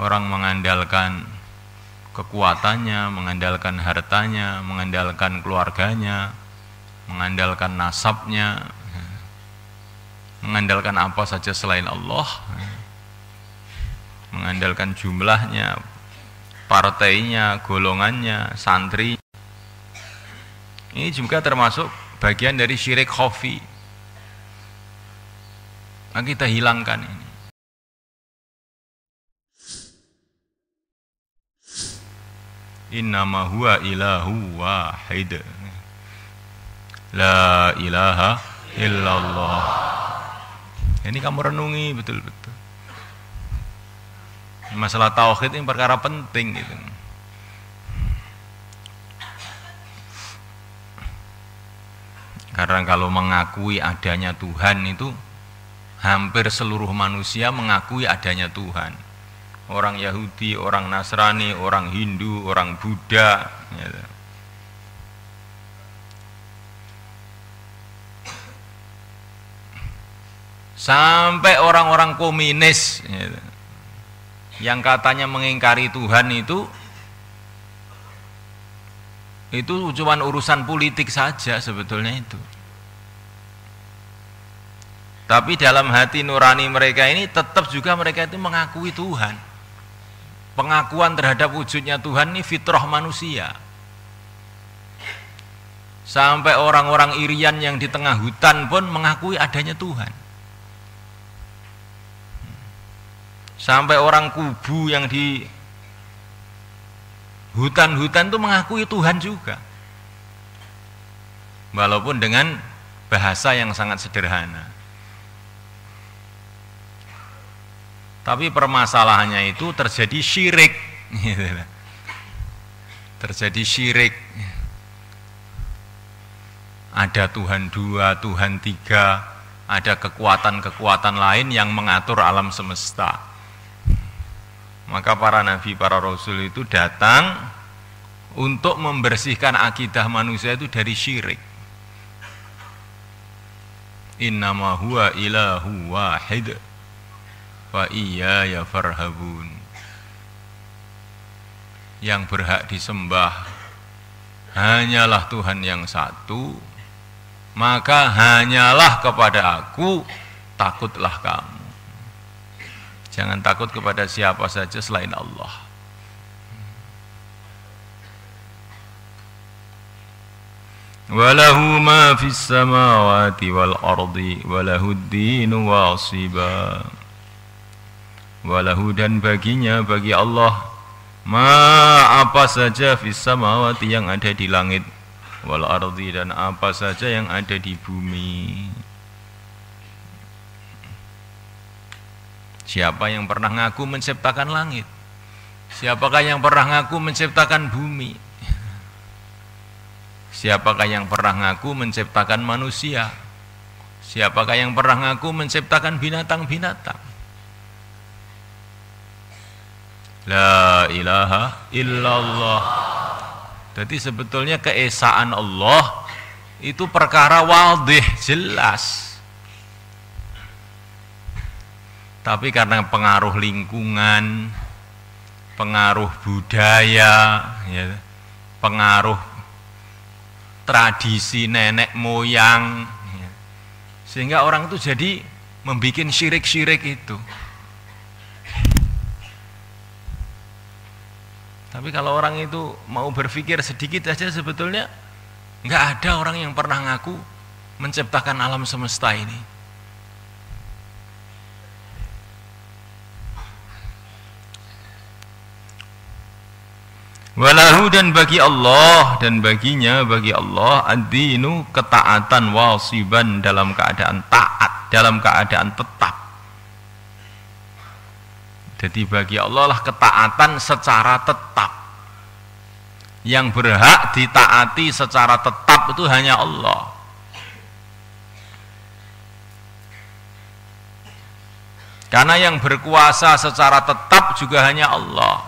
Orang mengandalkan kekuatannya, mengandalkan hartanya, mengandalkan keluarganya, mengandalkan nasabnya, mengandalkan apa saja selain Allah, mengandalkan jumlahnya, partainya, golongannya, santri. Ini juga termasuk bagian dari syirik khafi. Nah, kita hilangkan ini. Innama huwa ilahu wahid. La ilaha illallah. Ini kamu renungi betul-betul. Masalah tauhid ini perkara penting gitu. Karena kalau mengakui adanya Tuhan itu hampir seluruh manusia mengakui adanya Tuhan. Orang Yahudi, orang Nasrani, orang Hindu, orang Buddha gitu. Sampai orang-orang komunis gitu, yang katanya mengingkari Tuhan itu cuma urusan politik saja sebetulnya itu. Tapi dalam hati nurani mereka ini tetap juga mereka itu mengakui Tuhan. Pengakuan terhadap wujudnya Tuhan ini fitrah manusia. Sampai orang-orang Irian yang di tengah hutan pun mengakui adanya Tuhan. Sampai orang Kubu yang di hutan-hutan itu mengakui Tuhan juga. Walaupun dengan bahasa yang sangat sederhana. Tapi permasalahannya itu terjadi syirik. Terjadi syirik. Ada Tuhan dua, Tuhan tiga, ada kekuatan-kekuatan lain yang mengatur alam semesta. Maka para nabi, para rasul itu datang untuk membersihkan akidah manusia itu dari syirik. Innama huwa ilahu wahid wa iyaya farhabun. Yang berhak disembah hanyalah Tuhan yang satu, maka hanyalah kepada aku takutlah kamu. Jangan takut kepada siapa saja selain Allah. Walahu ma fis samawati wal ardi walahu ad-dinu wasiba. Walahu dan baginya, bagi Allah, ma apa saja fis samawati yang ada di langit, wal ardi dan apa saja yang ada di bumi. Siapa yang pernah ngaku menciptakan langit? Siapakah yang pernah ngaku menciptakan bumi? Siapakah yang pernah ngaku menciptakan manusia? Siapakah yang pernah ngaku menciptakan binatang-binatang? La ilaha illallah. Jadi sebetulnya keesaan Allah itu perkara wadih, jelas. Tapi karena pengaruh lingkungan, pengaruh budaya, ya, pengaruh tradisi nenek moyang, ya, sehingga orang itu jadi membuat syirik-syirik itu. Tapi kalau orang itu mau berpikir sedikit saja, sebetulnya nggak ada orang yang pernah ngaku menciptakan alam semesta ini. Walahu dan bagi Allah, dan baginya, bagi Allah, ad-dinu ketaatan wasiban dalam keadaan taat, dalam keadaan tetap. Jadi bagi Allah lah ketaatan secara tetap. Yang berhak ditaati secara tetap itu hanya Allah. Karena yang berkuasa secara tetap juga hanya Allah.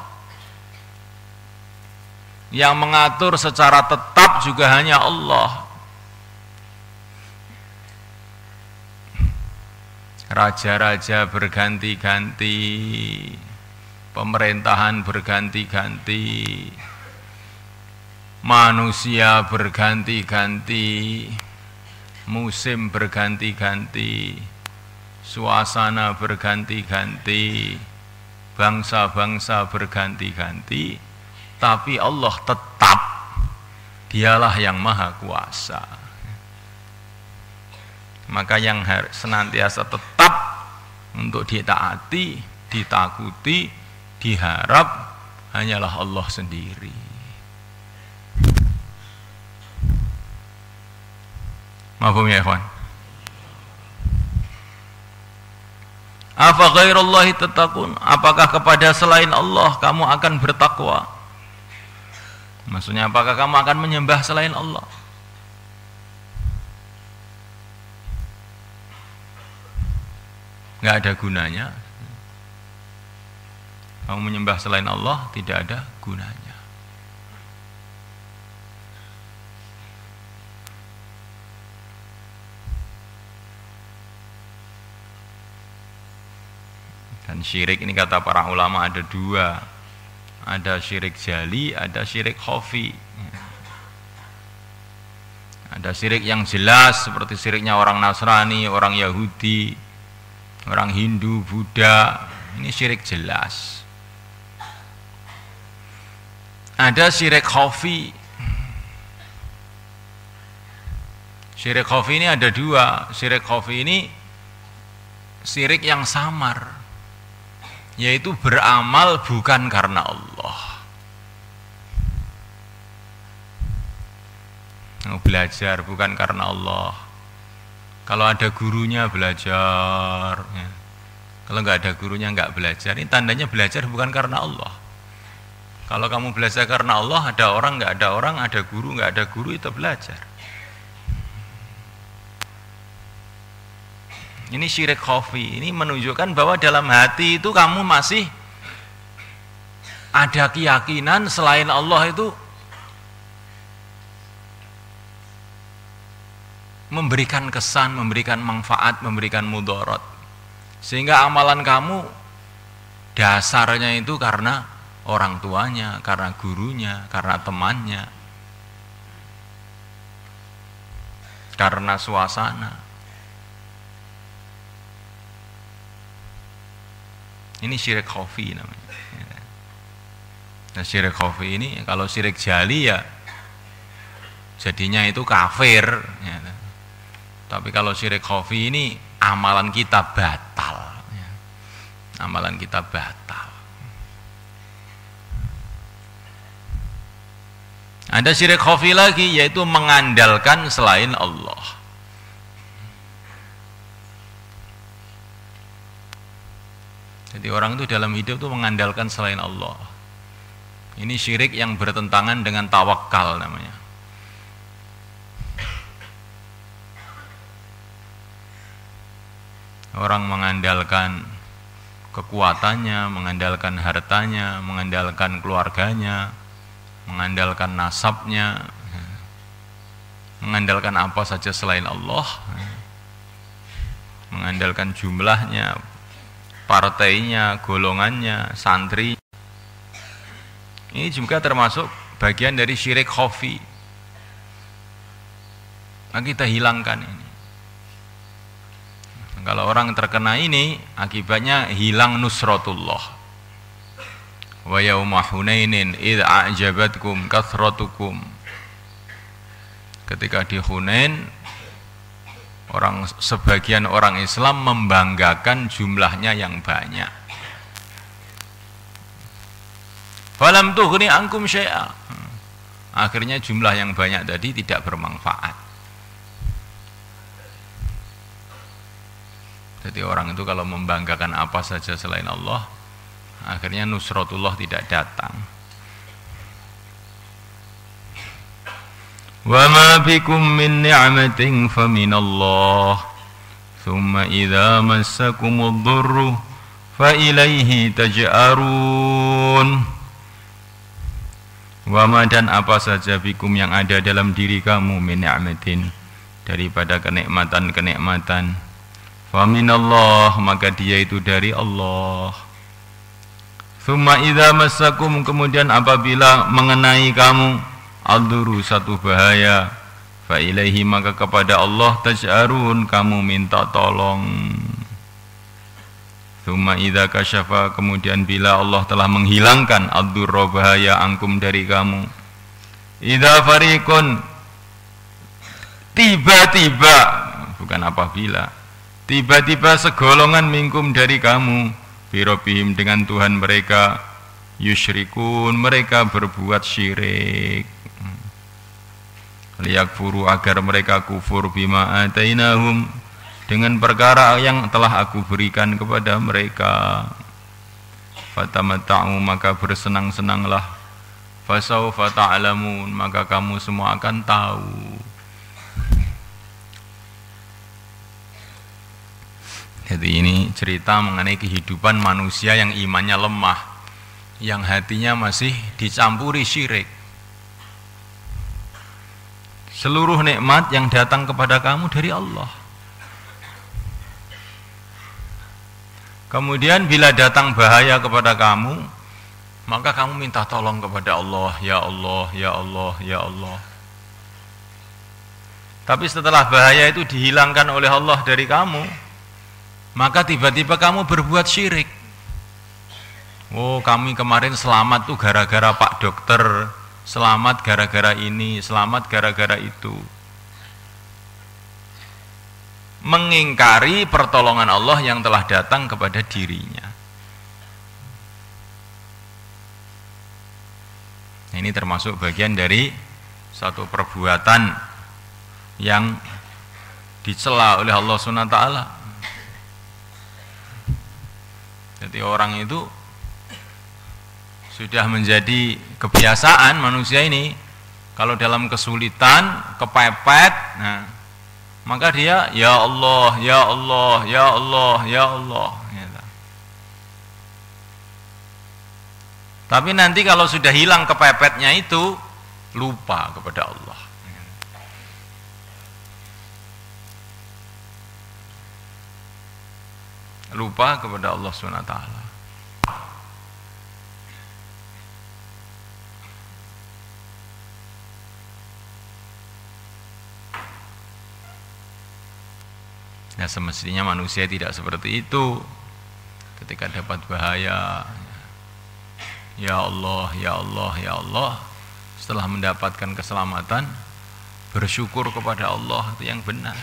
Yang mengatur secara tetap juga hanya Allah. Raja-raja berganti-ganti, pemerintahan berganti-ganti, manusia berganti-ganti, musim berganti-ganti, suasana berganti-ganti, bangsa-bangsa berganti-ganti, tapi Allah tetap, dialah yang maha kuasa. Maka yang senantiasa tetap untuk ditaati, ditakuti, diharap hanyalah Allah sendiri. Mafhum ya ikhwan? Afa ghairallahi tattaqun? Apakah kepada selain Allah kamu akan bertakwa? Maksudnya apakah kamu akan menyembah selain Allah? Nggak ada gunanya. Kamu menyembah selain Allah tidak ada gunanya. Dan syirik ini kata para ulama ada dua. Ada syirik jali, ada syirik khafi. Ada syirik yang jelas seperti syiriknya orang Nasrani, orang Yahudi, orang Hindu, Buddha. Ini syirik jelas. Ada syirik khafi. Syirik khafi ini ada dua. Syirik khafi ini syirik yang samar, yaitu beramal bukan karena Allah. Belajar bukan karena Allah. Kalau ada gurunya belajar, ya. Kalau nggak ada gurunya nggak belajar. Ini tandanya belajar bukan karena Allah. Kalau kamu belajar karena Allah, ada orang nggak ada orang, ada guru nggak ada guru, itu belajar. Ini syirik khafi. Ini menunjukkan bahwa dalam hati itu kamu masih ada keyakinan selain Allah itu memberikan kesan, memberikan manfaat, memberikan mudarat. Sehingga amalan kamu dasarnya itu karena orang tuanya, karena gurunya, karena temannya, karena suasana. Ini syirik khafi namanya. Nah, syirik khafi ini, kalau syirik jali ya jadinya itu kafir. Ya. Tapi kalau syirik khafi ini amalan kita batal. Ya. Amalan kita batal. Ada syirik khafi lagi, yaitu mengandalkan selain Allah. Jadi orang itu dalam hidup itu mengandalkan selain Allah. Ini syirik yang bertentangan dengan tawakal namanya. Orang mengandalkan kekuatannya, mengandalkan hartanya, mengandalkan keluarganya, mengandalkan nasabnya, mengandalkan apa saja selain Allah, mengandalkan jumlahnya, partainya, golongannya, santri. Ini juga termasuk bagian dari syirik khafi. Nah, kita hilangkan ini. Kalau orang terkena ini, akibatnya hilang nusratullah. Wa yauma Hunainin idz a'jabatkum kathratukum. Ketika di Hunain, sebagian orang Islam membanggakan jumlahnya yang banyak. Falam tughni ankum syai'a. Akhirnya jumlah yang banyak tadi tidak bermanfaat. Jadi orang itu kalau membanggakan apa saja selain Allah, akhirnya nusratullah tidak datang. Wa ma bikum min ni'matin faminallah, thumma idza massakumud dhurru fa ilaihi taj'arun. Wa ma dan apa saja bikum yang ada dalam diri kamu min ni'matin daripada kenikmatan-kenikmatan. Fa minallah, maka dia itu dari Allah. Tsumma idza massakum, kemudian apabila mengenai kamu ad-duru, satu bahaya, fa ilaihi, maka kepada Allah taj'arun, kamu minta tolong. Tsumma idza kasyafa, kemudian bila Allah telah menghilangkan ad-durra, bahaya, angkum dari kamu, idza fariqun, tiba-tiba, bukan apabila, tiba-tiba segolongan minkum dari kamu, firobihim, dengan Tuhan mereka, yusyrikun, mereka berbuat syirik, liyakfuru, agar mereka kufur, bima atainahum, dengan perkara yang telah aku berikan kepada mereka. Fatamatta'u, maka bersenang-senanglah, fasawfa ta'lamun, maka kamu semua akan tahu. Jadi ini cerita mengenai kehidupan manusia yang imannya lemah, yang hatinya masih dicampuri syirik. Seluruh nikmat yang datang kepada kamu dari Allah. Kemudian bila datang bahaya kepada kamu, maka kamu minta tolong kepada Allah, ya Allah, ya Allah, ya Allah. Tapi setelah bahaya itu dihilangkan oleh Allah dari kamu, maka tiba-tiba kamu berbuat syirik. Oh, kami kemarin selamat tuh gara-gara Pak Dokter, selamat gara-gara ini, selamat gara-gara itu. Mengingkari pertolongan Allah yang telah datang kepada dirinya. Ini termasuk bagian dari satu perbuatan yang dicela oleh Allah SWT. Jadi orang itu sudah menjadi kebiasaan manusia ini, kalau dalam kesulitan, kepepet, nah, maka dia ya Allah, ya Allah, ya Allah, ya Allah, gitu. Tapi nanti kalau sudah hilang kepepetnya itu, lupa kepada Allah. Lupa kepada Allah SWT. Nah, semestinya manusia tidak seperti itu. Ketika dapat bahaya, ya Allah, ya Allah, ya Allah. Setelah mendapatkan keselamatan, bersyukur kepada Allah, itu yang benar.